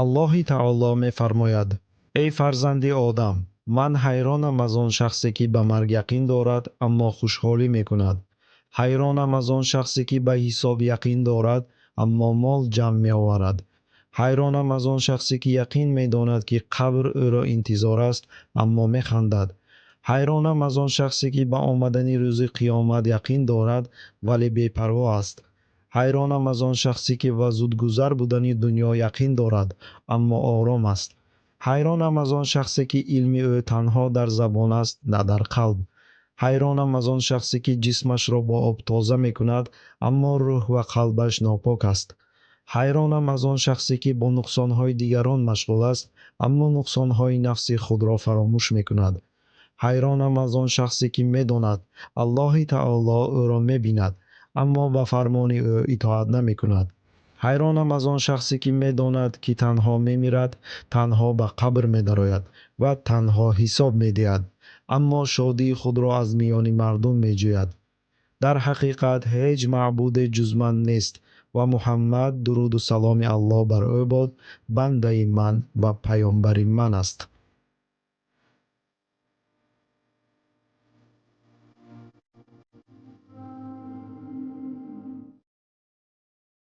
аллоҳи таоло мефармояд: эй фарзанди одам, ман ҳайронам аз он шахсе ки ба марг яқин дорад, аммо хушҳолӣ мекунад. ҳайронам аз он шахсе ки ба ҳисоб яқин дорад, аммо мол ҷамъ меоварад. ҳайронам аз он шахсе ки яқин медонад ки қабр ӯро интизор аст, аммо механдад. ҳайронам аз он шахсе ки ба омадани рӯзи қиёмат яқин дорад, вале бепарво аст. ҳайронам аз он шахсе ки ба зудгузар будани дунё яқин дорад, аммо ором аст. ҳайронам аз он шахсе ки илми ӯ танҳо дар забон аст, на дар қалб. ҳайронам аз он шахсе ки ҷисмашро бо об тоза мекунад, аммо рӯҳ ва қалбаш нопок аст. ҳайронам аз он шахсе ки бо нуқсонҳои дигарон машғул аст, аммо нуқсонҳои нафси худро фаромӯш мекунад. ҳайронам аз он шахсе ки медонад Аллоҳи таоло ӯро мебинад, аммо ба фармони ӯ итоат намекунад. ҳайронам аз он шахсе ки медонад ки танҳо мемирад, танҳо ба қабр медарояд ва танҳо ҳисоб медиҳад, аммо шодии худро аз миёни мардум меҷӯяд. дар ҳақиқат ҳеҷ маъбуде ҷуз ман нест ва Муҳаммад, дуруду саломи Аллоҳ бар ӯ бод, бандаи ман ва паёмбари ман аст.